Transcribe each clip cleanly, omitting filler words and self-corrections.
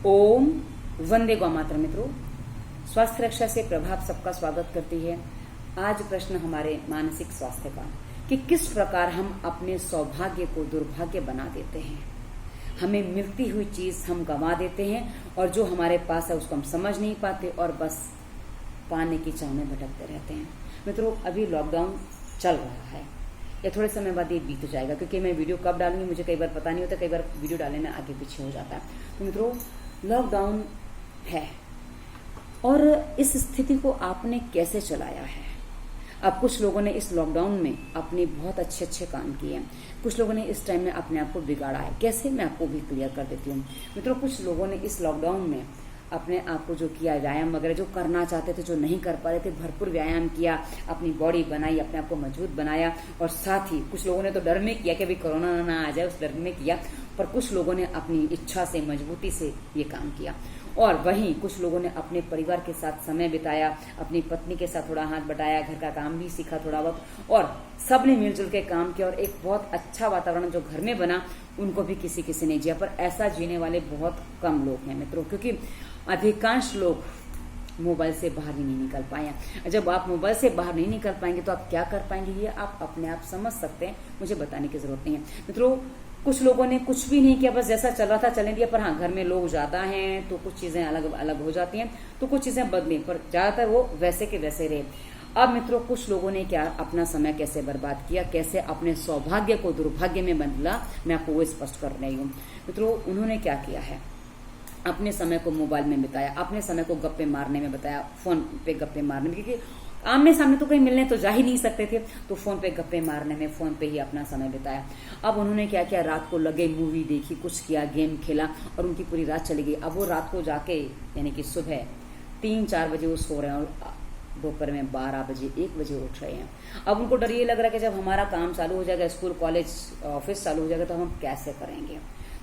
ओम वंदे गौ मातरम। मित्रों, स्वास्थ्य रक्षा से प्रभाव सबका स्वागत करती है। आज प्रश्न हमारे मानसिक स्वास्थ्य का कि किस प्रकार हम अपने सौभाग्य को दुर्भाग्य बना देते हैं। हमें मिलती हुई चीज हम गंवा देते हैं और जो हमारे पास है उसको हम समझ नहीं पाते और बस पाने की चाह में भटकते रहते हैं। मित्रों, अभी लॉकडाउन चल रहा है या थोड़े समय बाद ये बीत जाएगा, क्योंकि मैं वीडियो कब डालूंगी मुझे कई बार पता नहीं होता, कई बार वीडियो डालने में आगे पीछे हो जाता है। तो मित्रों, लॉकडाउन है और इस स्थिति को आपने कैसे चलाया है। अब कुछ लोगों ने इस लॉकडाउन में अपने बहुत अच्छे काम किए हैं, कुछ लोगों ने इस टाइम में अपने आप को बिगाड़ा है। कैसे, मैं आपको भी क्लियर कर देती हूँ। मित्रों, कुछ लोगों ने इस लॉकडाउन में अपने आप को जो किया, व्यायाम वगैरह जो करना चाहते थे, जो नहीं कर पा रहे थे, भरपूर व्यायाम किया, अपनी बॉडी बनाई, अपने आप को मजबूत बनाया। और साथ ही कुछ लोगों ने तो डर में किया कि अभी कोरोना ना आ जाए, उस डर में किया। पर कुछ लोगों ने अपनी इच्छा से, मजबूती से ये काम किया। और वहीं कुछ लोगों ने अपने परिवार के साथ समय बिताया, अपनी पत्नी के साथ थोड़ा हाथ बटाया, घर का काम भी सीखा थोड़ा बहुत, और सबने मिलजुल के काम किया और एक बहुत अच्छा वातावरण जो घर में बना उनको भी किसी ने जिया। पर ऐसा जीने वाले बहुत कम लोग हैं मित्रों, क्योंकि अधिकांश लोग मोबाइल से बाहर ही नहीं निकल पाए। जब आप मोबाइल से बाहर नहीं निकल पाएंगे तो आप क्या कर पाएंगे, ये आप अपने आप समझ सकते हैं, मुझे बताने की जरूरत नहीं है। मित्रों, कुछ लोगों ने कुछ भी नहीं किया, बस जैसा चल रहा था चलने दिया। पर हाँ, घर में लोग ज्यादा हैं तो कुछ चीजें अलग अलग हो जाती हैं, तो कुछ चीजें बदली, पर ज्यादातर वो वैसे के वैसे रहे। अब मित्रों, कुछ लोगों ने क्या अपना समय कैसे बर्बाद किया, कैसे अपने सौभाग्य को दुर्भाग्य में बदला, मैं आपको वो स्पष्ट कर रही हूँ। मित्रों, उन्होंने क्या किया है, अपने समय को मोबाइल में बिताया, अपने समय को गप्पे मारने में बताया, फोन पे गप्पे मारने में, क्योंकि आमने सामने तो कहीं मिलने तो जा ही नहीं सकते थे, तो फोन पे गप्पे मारने में, फोन पे ही अपना समय बिताया। अब उन्होंने क्या किया, रात को लगे मूवी देखी, कुछ किया, गेम खेला और उनकी पूरी रात चली गई। अब वो रात को जाके यानी कि सुबह 3-4 बजे वो सो रहे हैं और दोपहर में 12 बजे 1 बजे उठ रहे हैं। अब उनको डर ये लग रहा है कि जब हमारा काम चालू हो जाएगा, स्कूल कॉलेज ऑफिस चालू हो जाएगा, तो हम कैसे करेंगे।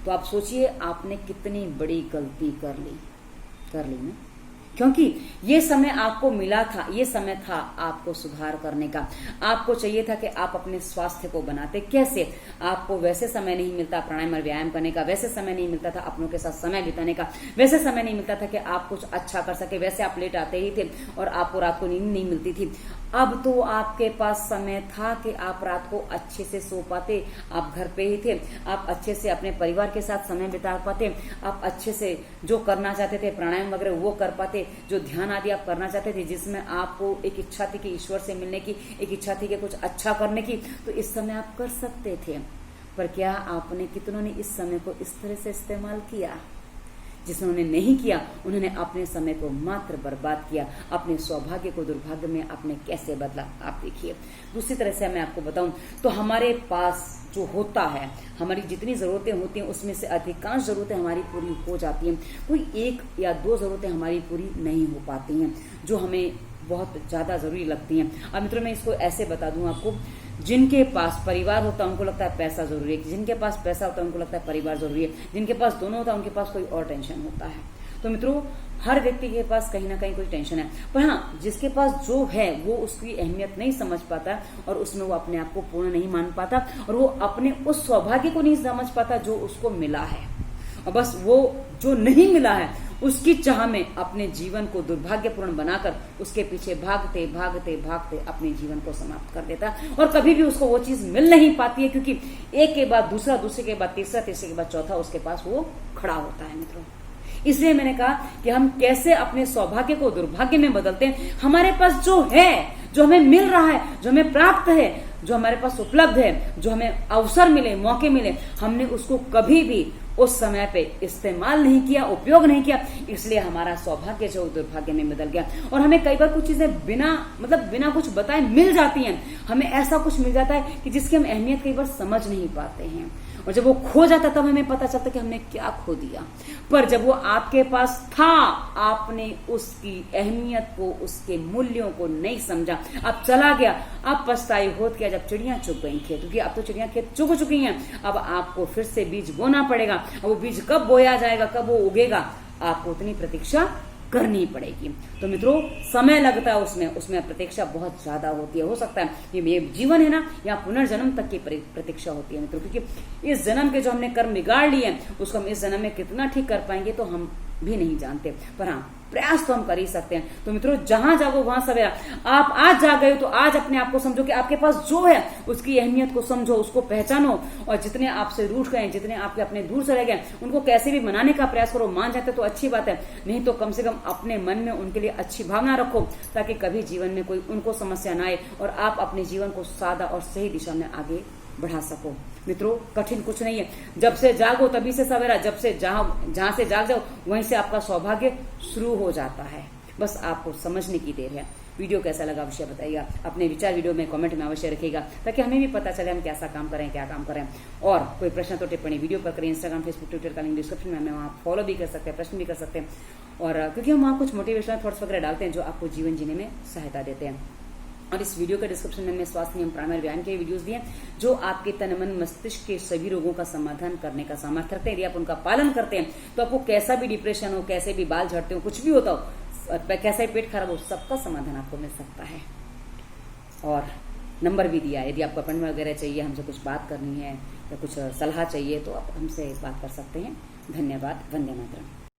तो आप सोचिए आपने कितनी बड़ी गलती कर ली ना, क्योंकि ये समय आपको मिला था, ये समय था आपको सुधार करने का। आपको चाहिए था कि आप अपने स्वास्थ्य को बनाते। कैसे, आपको वैसे समय नहीं मिलता प्राणायाम और व्यायाम करने का, वैसे समय नहीं मिलता था अपनों के साथ समय बिताने का, वैसे समय नहीं मिलता था कि आप कुछ अच्छा कर सके, वैसे आप लेट आते ही थे और आपको रात को नींद नहीं मिलती थी। अब तो आपके पास समय था कि आप रात को अच्छे से सो पाते, आप घर पे ही थे, आप अच्छे से अपने परिवार के साथ समय बिता पाते, आप अच्छे से जो करना चाहते थे प्राणायाम वगैरह वो कर पाते, जो ध्यान आदि आप करना चाहते थे, जिसमें आपको एक इच्छा थी कि ईश्वर से मिलने की, एक इच्छा थी कि कुछ अच्छा करने की, तो इस समय आप कर सकते थे। पर क्या आपने, कितनों ने इस समय को इस तरह से इस्तेमाल किया। जिन्होंने नहीं किया उन्होंने अपने समय को मात्र बर्बाद किया, अपने सौभाग्य को दुर्भाग्य में आपने कैसे बदला, आप देखिए। दूसरी तरह से मैं आपको बताऊं तो हमारे पास जो होता है, हमारी जितनी जरूरतें होती हैं उसमें से अधिकांश जरूरतें हमारी पूरी हो जाती हैं। कोई 1 या 2 जरूरतें हमारी पूरी नहीं हो पाती हैं जो हमें बहुत ज्यादा जरूरी लगती हैं। अब मित्रों, मैं इसको ऐसे बता दूं आपको, जिनके पास परिवार होता है उनको लगता है पैसा जरूरी है, जिनके पास पैसा होता है उनको लगता है परिवार जरूरी है, जिनके पास दोनों होता है उनके पास कोई और टेंशन होता है। तो मित्रों, हर व्यक्ति के पास कहीं ना कहीं कोई टेंशन है, पर हाँ, जिसके पास जो है वो उसकी अहमियत नहीं समझ पाता और उसमें वो अपने आप को पूर्ण नहीं मान पाता और वो अपने उस सौभाग्य को नहीं समझ पाता जो उसको मिला है। और बस वो जो नहीं मिला है उसकी चाह में अपने जीवन को दुर्भाग्यपूर्ण बनाकर उसके पीछे भागते भागते भागते अपने जीवन को समाप्त कर देता और कभी भी उसको वो चीज मिल नहीं पाती है, क्योंकि एक के बाद दूसरा, दूसरे के बाद तीसरा, तीसरे के बाद चौथा उसके पास वो खड़ा होता है। मित्रों, इसलिए मैंने कहा कि हम कैसे अपने सौभाग्य को दुर्भाग्य में बदलते हैं। हमारे पास जो है, जो हमें मिल रहा है, जो हमें प्राप्त है, जो हमारे पास उपलब्ध है, जो हमें अवसर मिले, मौके मिले, हमने उसको कभी भी उस समय पे इस्तेमाल नहीं किया, उपयोग नहीं किया, इसलिए हमारा सौभाग्य जो दुर्भाग्य में बदल गया। और हमें कई बार कुछ चीजें बिना कुछ बताए मिल जाती हैं। हमें ऐसा कुछ मिल जाता है कि जिसकी हम अहमियत कई बार समझ नहीं पाते हैं, और जब वो खो जाता तब हमें पता चलता कि हमने क्या खो दिया। पर जब वो आपके पास था, आपने उसकी अहमियत को, उसके मूल्यों को नहीं समझा, अब चला गया, अब पछताई होत किया जब चिड़ियां चुग गई खेत, क्योंकि अब तो चिड़ियां खेत चुग चुकी हैं। अब आपको फिर से बीज बोना पड़ेगा। अब वो बीज कब बोया जाएगा, कब वो उगेगा, आपको उतनी प्रतीक्षा करनी पड़ेगी। तो मित्रों, समय लगता है उसमें प्रतीक्षा बहुत ज्यादा होती है। हो सकता है ये जीवन है ना, यहाँ पुनर्जन्म तक की प्रतीक्षा होती है मित्रों, क्योंकि इस जन्म के जो हमने कर्म बिगाड़ लिए हैं उसको हम इस जन्म में कितना ठीक कर पाएंगे तो हम भी नहीं जानते, पर हाँ प्रयास तो हम कर ही सकते हैं। तो मित्रों, जहां जागो वहां सवेरा। आप आज जाग गए हो तो आज अपने आप को समझो कि आपके पास जो है उसकी अहमियत को समझो, उसको पहचानो, और जितने आपसे रूठ गए, जितने आपके अपने दूर से रह गए, उनको कैसे भी मनाने का प्रयास करो। मान जाते तो अच्छी बात है, नहीं तो कम से कम अपने मन में उनके लिए अच्छी भावना रखो, ताकि कभी जीवन में कोई उनको समस्या ना आए और आप अपने जीवन को सादा और सही दिशा में आगे बढ़ा सको। मित्रों, कठिन कुछ नहीं है, जब से जागो तभी से सवेरा, जब से जहां से जाग जाओ वहीं से आपका सौभाग्य शुरू हो जाता है। बस आपको समझने की देर है। वीडियो कैसा लगा अवश्य बताइएगा, अपने विचार वीडियो में कमेंट में अवश्य रखिएगा, ताकि हमें भी पता चले हम कैसा काम करें, क्या काम करें। और कोई प्रश्न तो टिप्पणी वीडियो पर करें। इंस्टाग्राम, फेसबुक, ट्विटर का लिंक डिस्क्रिप्शन में, हमें वहाँ फॉलो भी कर सकते हैं, प्रश्न भी कर सकते हैं। और क्योंकि हम वहाँ कुछ मोटिवेशनल थॉट्स वगैरह डालते हैं जो आपको जीवन जीने में सहायता देते हैं। और इस वीडियो के डिस्क्रिप्शन में स्वास्थ्य नियम प्राणायाम व्यायाम के वीडियोस दिए, जो आपके तन मन मस्तिष्क के सभी रोगों का समाधान करने का सामर्थ्य रखते हैं। यदि आप उनका पालन करते हैं तो आपको कैसा भी डिप्रेशन हो, कैसे भी बाल झड़ते हो, कुछ भी होता हो, कैसा भी पेट खराब हो, सबका समाधान आपको मिल सकता है। और नंबर भी दिया है, यदि आपको अपॉइंटमेंट वगैरह चाहिए, हमसे कुछ बात करनी है या कुछ सलाह चाहिए तो आप हमसे बात कर सकते हैं। धन्यवाद। वंदे मातरम।